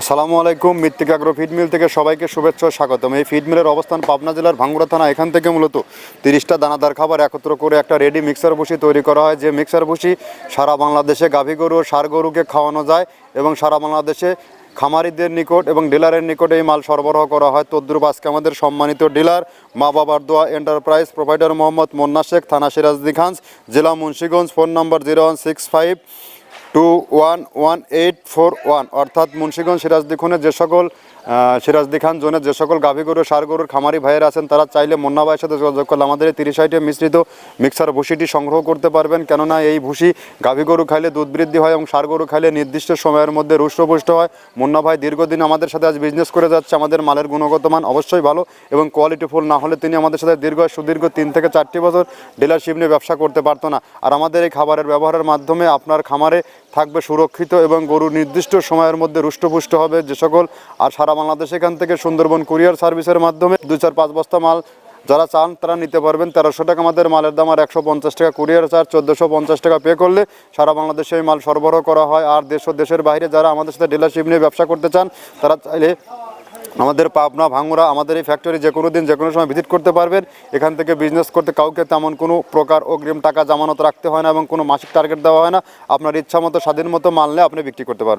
আসসালামু আলাইকুম। মৃত্তিকা অ্যাগ্রো ফিড মিল থেকে সবাইকে শুভেচ্ছা ও স্বাগতম। এই ফিড মিলের অবস্থান পাবনা জেলার ভাঙ্গুড়া থানা। এখান থেকে মূলত 30টা দানাদার খাবার একত্র করে একটা রেডি মিক্সার ভুসি তৈরি করা হয়, যে মিক্সার ভুসি সারা বাংলাদেশে গাভী গরু ও ষাঁড় গরুকে খাওয়ানো যায় এবং সারা বাংলাদেশে খামারিদের নিকট এবং ডিলারের নিকট এই মাল সরবরাহ করা হয়। তদ্রুপ আজকে আমাদের সম্মানিত ডিলার মা বাবার দোয়া এন্টারপ্রাইজ, প্রোভাইডার মোহাম্মদ মোন্না শেখ, থানা সিরাজদিখান, জেলা মুন্সিগঞ্জ, ফোন নম্বর 0165211841, অর্থাৎ মুন্সিগঞ্জ সিরাজদিখানের যে সকল সিরাজদিখান জোনের যে সকল গাভী গরু ষাঁড় গরুর খামারি ভাইয়েরা আছেন, তারা চাইলে মুন্না ভাইয়ের সাথে যোগাযোগ করলে আমাদের এই 30 আইটেম মিশ্রিত মিক্সার ভুসিটি সংগ্রহ করতে পারবেন। কেননা এই ভুসি গাভী গরু খাইলে দুধ বৃদ্ধি হয় এবং ষাঁড় গরু খাইলে নির্দিষ্ট সময়ের মধ্যে রুষ্টপুষ্ট হয়। মুন্না ভাই দীর্ঘদিন আমাদের সাথে আজ বিজনেস করে যাচ্ছে। আমাদের মালের গুণগত মান অবশ্যই ভালো এবং কোয়ালিটিফুল না হলে তিনি আমাদের সাথে সুদীর্ঘ 3 থেকে 4টি বছর ডিলারশিপ নিয়ে ব্যবসা করতে পারতো না। আর আমাদের এই খাবারের ব্যবহারের মাধ্যমে আপনার খামারে থাকবে সুরক্ষিত এবং গরু নির্দিষ্ট সময়ের মধ্যে রুষ্টপুষ্ট হবে যে সকল। আর সারা বাংলাদেশ এখান থেকে সুন্দরবন কুরিয়ার সার্ভিসের মাধ্যমে 2-4-5 বস্তা মাল যারা চান তারা নিতে পারবেন। 1300 টাকা আমাদের মালের দাম, আর 150 টাকা কুরিয়ার চার্জ, 1450 টাকা পে করলে সারা বাংলাদেশে এই মাল সরবরাহ করা হয়। আর দেশ ও দেশের বাইরে যারা আমাদের সাথে ডিলারশিপ নিয়ে ব্যবসা করতে চান, তারা চাইলে আমাদের পাবনা ভাঙ্গুড়া আমাদের এই ফ্যাক্টরি যে কোনো দিন যে কোনো সময় ভিজিট করতে পারবেন। এখান থেকে বিজনেস করতে কাউকে তেমন কোনো প্রকার অগ্রিম টাকা জামানত রাখতে হয় না এবং কোনো মাসিক টার্গেট দেওয়া হয় না। আপনার ইচ্ছা মতো স্বাধীন মতো মাল নিয়ে আপনি বিক্রি করতে পারবেন।